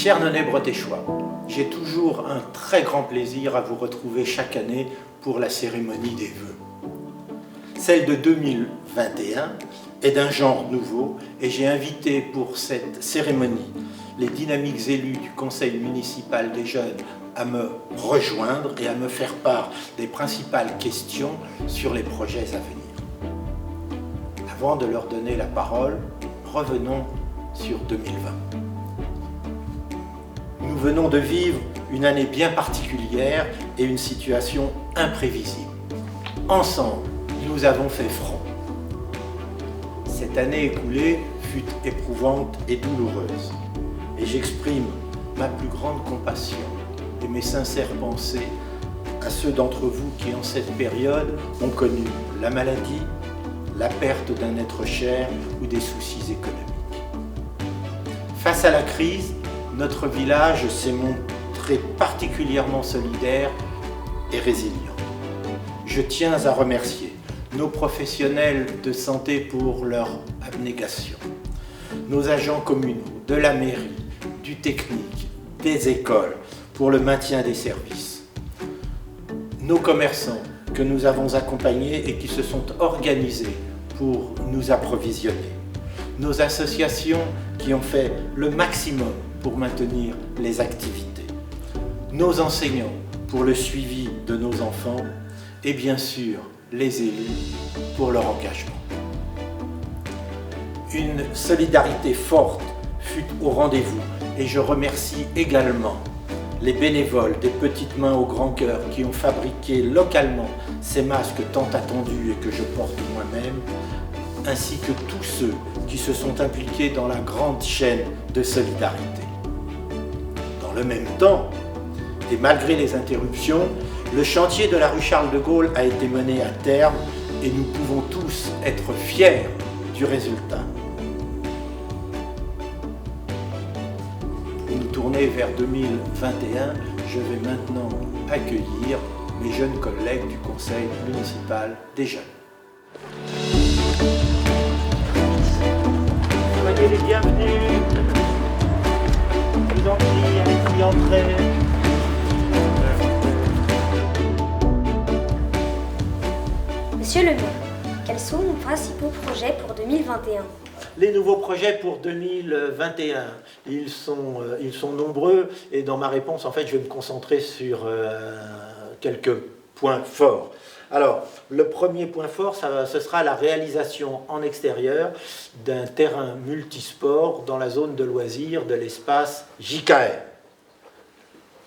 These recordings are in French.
Chers Nonais-Bretéchois, j'ai toujours un très grand plaisir à vous retrouver chaque année pour la cérémonie des vœux. Celle de 2021 est d'un genre nouveau et j'ai invité pour cette cérémonie les dynamiques élus du Conseil municipal des jeunes à me rejoindre et à me faire part des principales questions sur les projets à venir. Avant de leur donner la parole, revenons sur 2020. Nous venons de vivre une année bien particulière et une situation imprévisible. Ensemble, nous avons fait front. Cette année écoulée fut éprouvante et douloureuse. Et j'exprime ma plus grande compassion et mes sincères pensées à ceux d'entre vous qui, en cette période, ont connu la maladie, la perte d'un être cher ou des soucis économiques. Face à la crise, notre village s'est montré particulièrement solidaire et résilient. Je tiens à remercier nos professionnels de santé pour leur abnégation, nos agents communaux, de la mairie, du technique, des écoles, pour le maintien des services, nos commerçants que nous avons accompagnés et qui se sont organisés pour nous approvisionner, nos associations qui ont fait le maximum pour maintenir les activités, nos enseignants pour le suivi de nos enfants et bien sûr les élus pour leur engagement. Une solidarité forte fut au rendez-vous et je remercie également les bénévoles des Petites Mains au Grand Cœur qui ont fabriqué localement ces masques tant attendus et que je porte moi-même, ainsi que tous ceux qui se sont impliqués dans la grande chaîne de solidarité. Dans le même temps, et malgré les interruptions, le chantier de la rue Charles de Gaulle a été mené à terme et nous pouvons tous être fiers du résultat. Pour nous tourner vers 2021, je vais maintenant accueillir mes jeunes collègues du Conseil municipal des jeunes. Soyez les bienvenus. Je vous en prie, allez-y, entrez. Monsieur le maire, quels sont vos principaux projets pour 2021 ? Les nouveaux projets pour 2021, ils sont nombreux et dans ma réponse, en fait, je vais me concentrer sur quelques points forts. Alors, le premier point fort, ce sera la réalisation en extérieur d'un terrain multisport dans la zone de loisirs de l'espace JKR.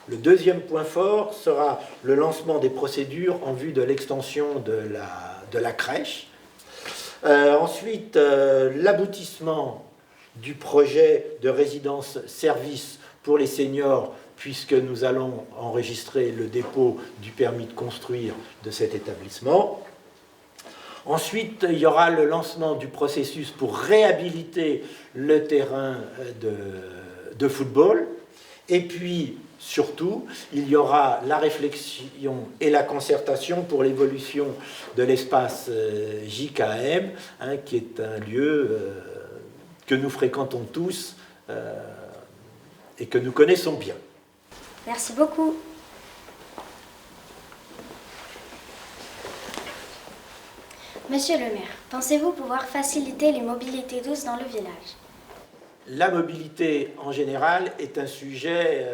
Le deuxième point fort sera le lancement des procédures en vue de l'extension de la crèche. Ensuite, l'aboutissement du projet de résidence-service pour les seniors, puisque nous allons enregistrer le dépôt du permis de construire de cet établissement. Ensuite, il y aura le lancement du processus pour réhabiliter le terrain de football. Et puis, surtout, il y aura la réflexion et la concertation pour l'évolution de l'espace JKM, qui est un lieu que nous fréquentons tous et que nous connaissons bien. Merci beaucoup. Monsieur le maire, pensez-vous pouvoir faciliter les mobilités douces dans le village ? La mobilité en général est un sujet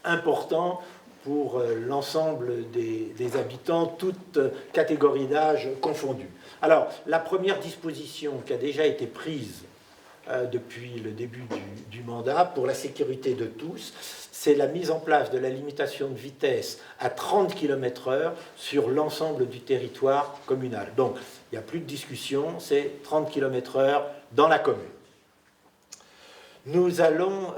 important pour l'ensemble des habitants, toutes catégories d'âge confondues. Alors, la première disposition qui a déjà été prise depuis le début du mandat pour la sécurité de tous, c'est la mise en place de la limitation de vitesse à 30 km/h sur l'ensemble du territoire communal. Donc, il n'y a plus de discussion, c'est 30 km/h dans la commune. Nous allons,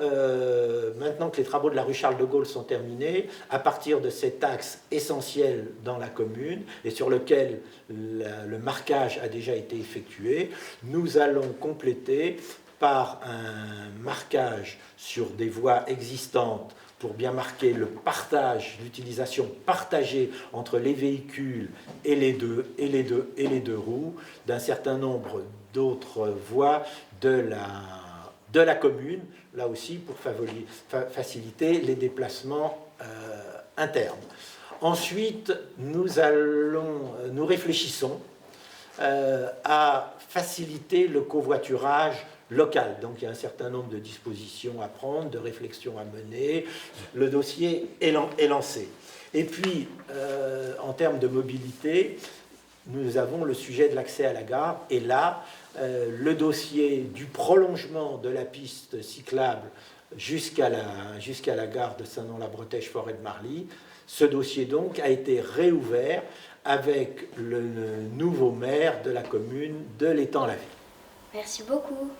maintenant que les travaux de la rue Charles de Gaulle sont terminés, à partir de cet axe essentiel dans la commune et sur lequel le marquage a déjà été effectué, nous allons compléter par un marquage sur des voies existantes pour bien marquer le partage, l'utilisation partagée entre les véhicules et les deux roues d'un certain nombre d'autres voies de de la commune, là aussi pour faciliter les déplacements internes. Ensuite, nous réfléchissons à faciliter le covoiturage local. Donc il y a un certain nombre de dispositions à prendre, de réflexions à mener. Le dossier est lancé. Et puis, en termes de mobilité, nous avons le sujet de l'accès à la gare. Et là, le dossier du prolongement de la piste cyclable jusqu'à la gare de Saint-Nom-la-Bretèche-Forêt-de-Marly, ce dossier donc a été réouvert avec le nouveau maire de la commune de l'Étang-la-Ville. Merci beaucoup.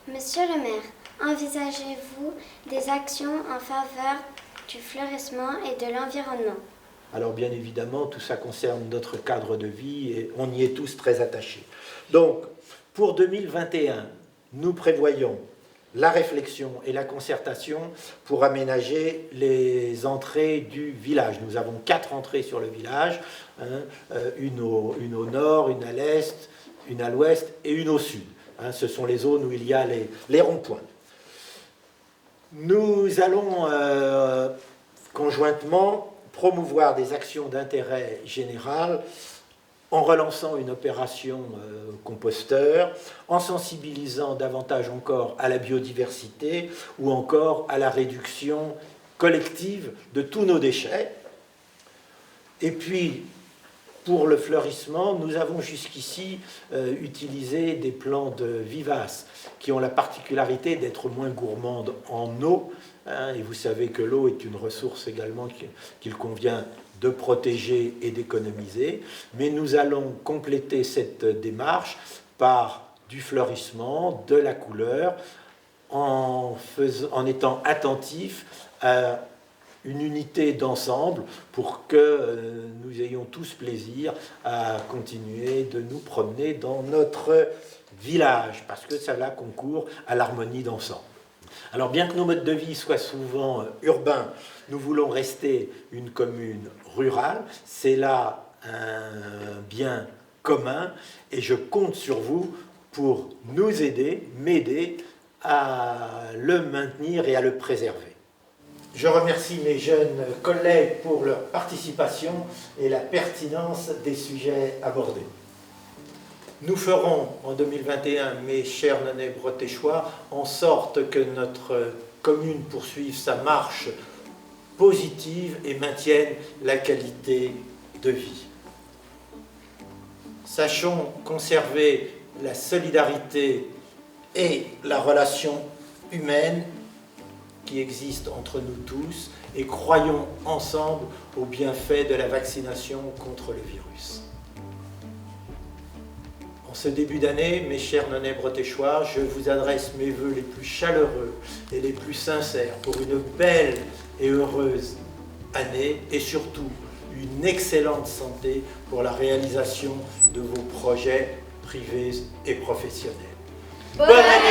Monsieur le maire, envisagez-vous des actions en faveur du fleurissement et de l'environnement? Alors bien évidemment, tout ça concerne notre cadre de vie et on y est tous très attachés. Donc, pour 2021, nous prévoyons la réflexion et la concertation pour aménager les entrées du village. Nous avons 4 entrées sur le village, une au nord, une à l'est, une à l'ouest et une au sud. Ce sont les zones où il y a les ronds-points. Nous allons conjointement promouvoir des actions d'intérêt général en relançant une opération composteur, en sensibilisant davantage encore à la biodiversité ou encore à la réduction collective de tous nos déchets. Et puis, pour le fleurissement, nous avons jusqu'ici utilisé des plantes vivaces qui ont la particularité d'être moins gourmandes en eau. Et vous savez que l'eau est une ressource également qu'il convient de protéger et d'économiser. Mais nous allons compléter cette démarche par du fleurissement, de la couleur, en étant attentifs à une unité d'ensemble pour que nous ayons tous plaisir à continuer de nous promener dans notre village, parce que cela concourt à l'harmonie d'ensemble. Alors bien que nos modes de vie soient souvent urbains, nous voulons rester une commune rurale. C'est là un bien commun et je compte sur vous pour nous aider, m'aider à le maintenir et à le préserver. Je remercie mes jeunes collègues pour leur participation et la pertinence des sujets abordés. Nous ferons en 2021, mes chers Nonais bretéchois, en sorte que notre commune poursuive sa marche positive et maintienne la qualité de vie. Sachons conserver la solidarité et la relation humaine qui existe entre nous tous et croyons ensemble au bienfait de la vaccination contre le virus. En ce début d'année, mes chers Nonais bretéchois, je vous adresse mes vœux les plus chaleureux et les plus sincères pour une belle et heureuse année et surtout une excellente santé pour la réalisation de vos projets privés et professionnels. Bonne année!